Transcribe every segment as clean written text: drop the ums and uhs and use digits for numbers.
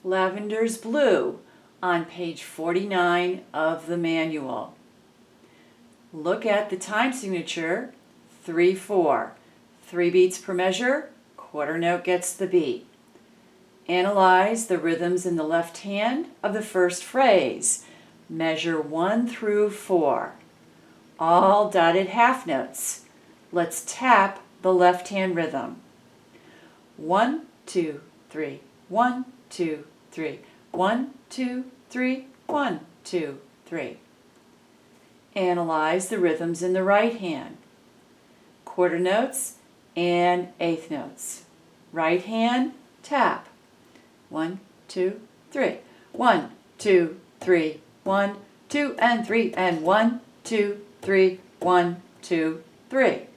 Lavender's Blue on page 49 of the manual. Look at the time signature 3/4. 3 beats per measure, quarter note gets the beat. Analyze the rhythms in the left hand of the first phrase. Measure 1 through 4. All dotted half notes. Let's tap the left hand rhythm. 1, 2, 3, 1, 2, 3, 1, 2, 3, 1, 2, 3. Analyze the rhythms in the right hand. Quarter notes and eighth notes. Right hand, tap. 1, 2, 3. 1, 2, 3, 1, 2, and 3, and 1, 2, 3, 1, 2, 3.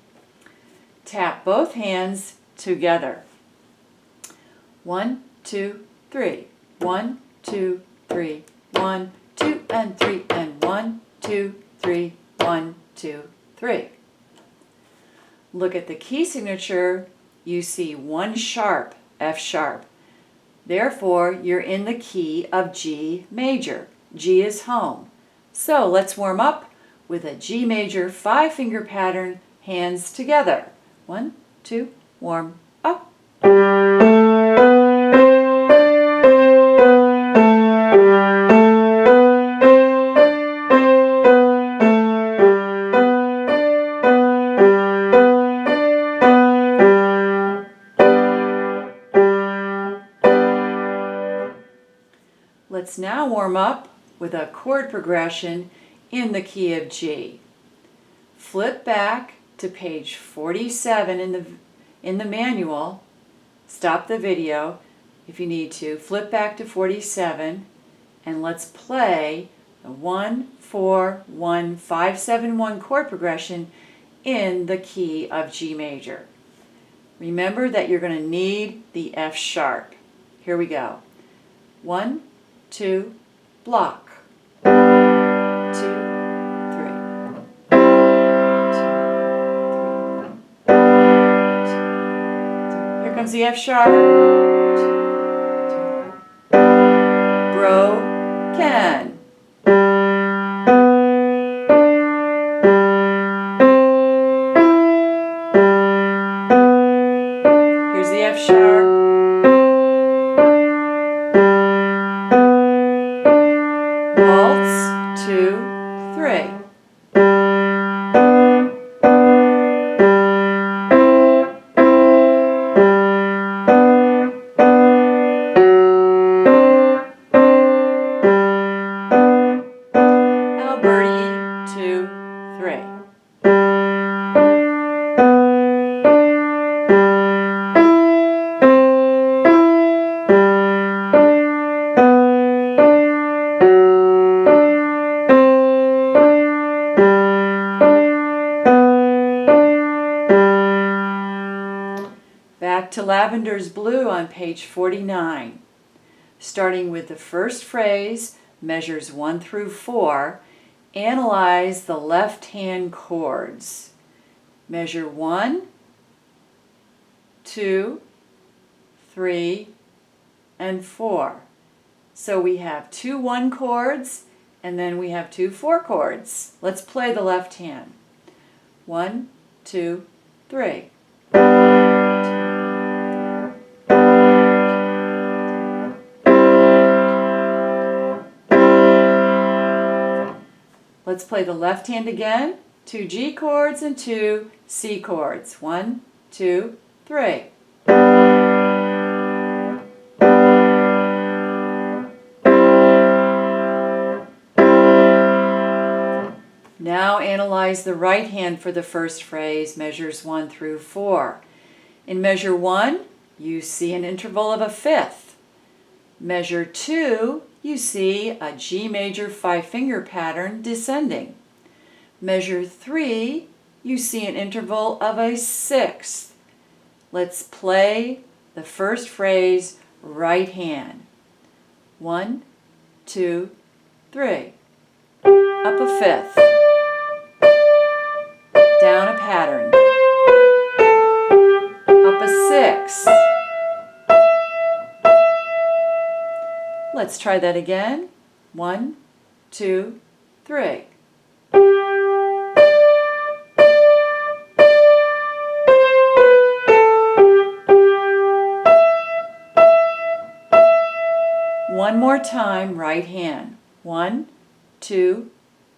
Tap both hands together. 1, 2, 3. 1, 2, 3. 1, 2, and 3, and 1, 2, 3, 1, 2, 3. Look at the key signature. You see 1 sharp, F sharp. Therefore, you're in the key of G major. G is home. So let's warm up with a G major 5-finger pattern, hands together. 1, 2, warm up. Let's now warm up with a chord progression in the key of G. Flip back to page 47 in the manual. Stop the video if you need to. Flip back to 47 and let's play the 1, 4, 1, 5, 7, 1 chord progression in the key of G major. Remember that you're going to need the F sharp. Here we go. 1, 2, block. 2, 3. 2, 3. Here comes the F sharp. 2, 3. Broken. Here's the F sharp. Waltz, 2, 3. Alberti, 2, 3. Back to Lavender's Blue on page 49. Starting with the first phrase, measures 1 through 4, analyze the left hand chords. Measure 1, 2, 3, and 4. So we have 2 1 chords and then we have 2 4 chords. Let's play the left hand. 1, 2, 3. Let's play the left hand again. 2 G chords and 2 C chords. 1, 2, 3. Now analyze the right hand for the first phrase, measures 1 through 4. In measure 1, you see an interval of a fifth. Measure 2, you see a G major 5-finger pattern descending. Measure 3, you see an interval of a sixth. Let's play the first phrase, right hand. 1, 2, 3. Up a fifth. Down a pattern. Up a sixth. Let's try that again. 1, 2, 3. One more time, right hand. 1, 2,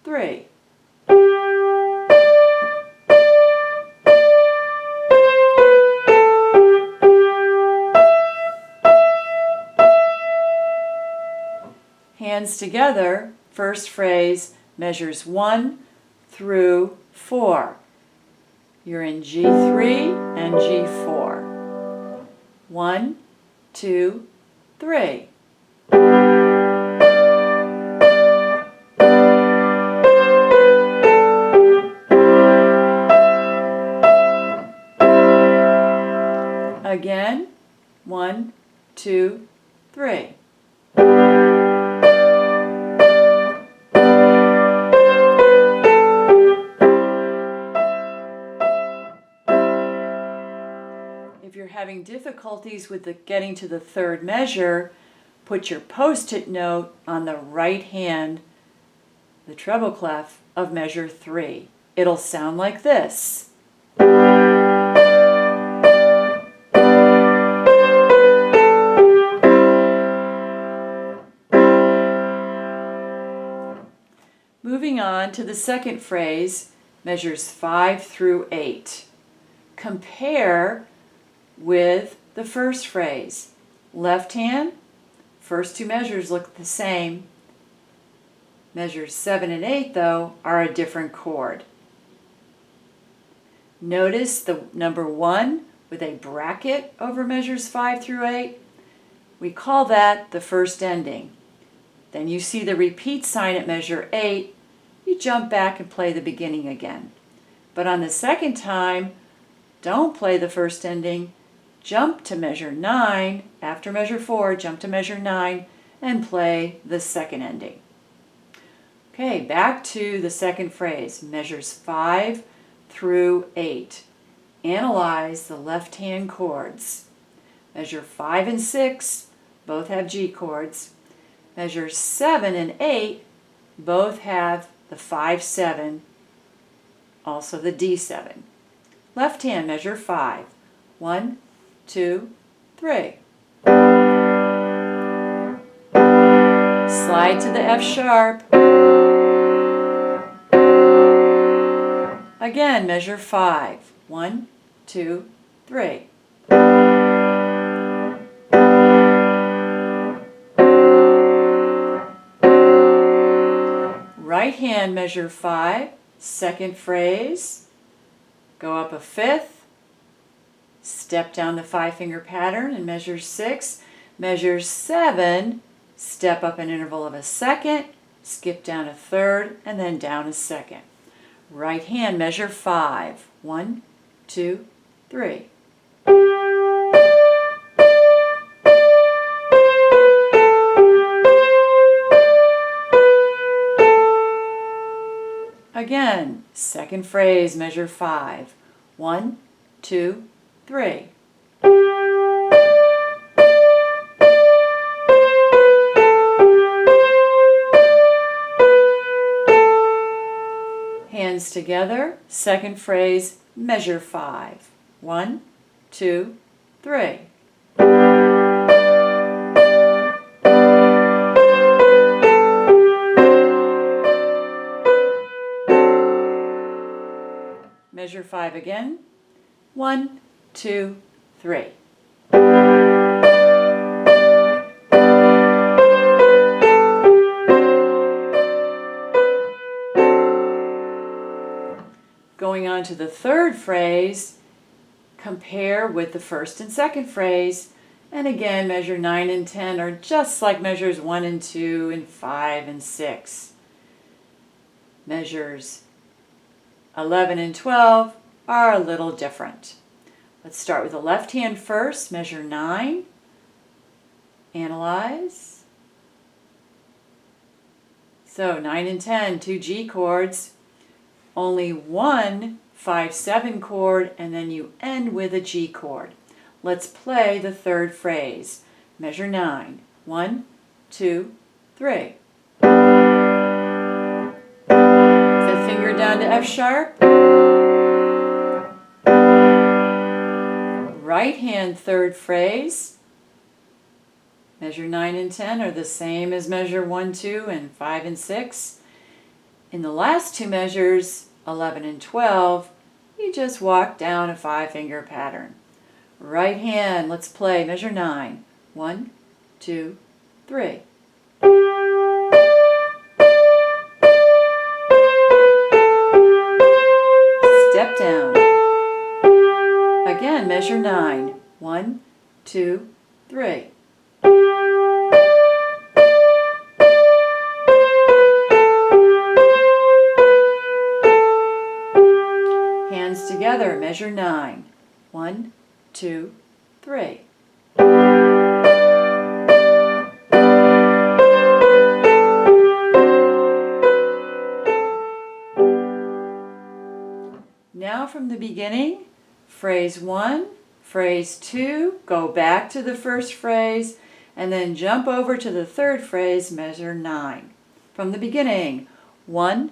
3. Hands together, first phrase measures 1 through 4. You're in G3 and G4. 1, 2, 3. Again, 1, 2, 3. If you're having difficulties with getting to the third measure, put your post-it note on the right hand, the treble clef of measure 3. It'll sound like this. Moving on to the second phrase, measures 5 through 8. Compare with the first phrase. Left hand, first two measures look the same. Measures 7 and 8, though, are a different chord. Notice the number 1 with a bracket over measures 5 through 8. We call that the first ending. Then you see the repeat sign at measure 8. You jump back and play the beginning again. But on the second time, don't play the first ending. Jump to measure 9. After measure 4, jump to measure 9 and play the second ending. Okay, back to the second phrase, measures 5 through 8. Analyze the left-hand chords. Measure 5 and 6 both have G chords. Measure 7 and 8 both have the 5-7, also the D7. Left hand, measure 5. 1, 2, 3. Slide to the F sharp. Again, measure 5. 1, 2, 3. Right hand, measure 5, second phrase, go up a fifth, step down the 5-finger pattern and measure 6, measure 7, step up an interval of a second, skip down a third, and then down a second. Right hand, measure 5, 1, 2, 3. Again, second phrase, measure 5. 1, 2, 3. Hands together, second phrase, measure 5. 1, 2, 3. Measure 5 again. 1, 2, 3. Going on to the third phrase, compare with the first and second phrase, and again measure 9 and 10 are just like measures 1 and 2 and 5 and 6. Measures 11 and 12 are a little different. Let's start with the left hand first, measure 9, analyze. So 9 and 10, 2 G chords, only one 5-7 chord, and then you end with a G chord. Let's play the third phrase. Measure 9. 1, 2, 3. Fifth finger down to F sharp. Right hand third phrase. Measure 9 and 10 are the same as measure 1, 2, and 5 and 6. In the last two measures, 11 and 12, you just walk down a 5-finger pattern. Right hand, let's play measure 9. 1, 2, 3. Step down. Again, measure 9. 1, 2, 3. Hands together, measure 9. 1, 2, 3. Now from the beginning, phrase 1, phrase 2, go back to the first phrase, and then jump over to the third phrase, measure 9. From the beginning, 1,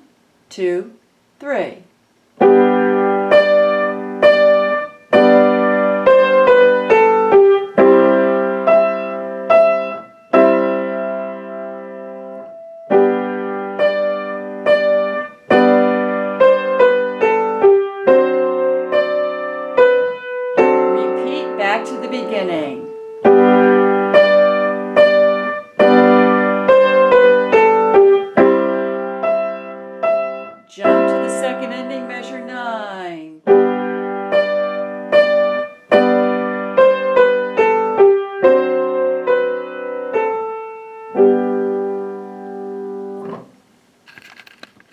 2, 3.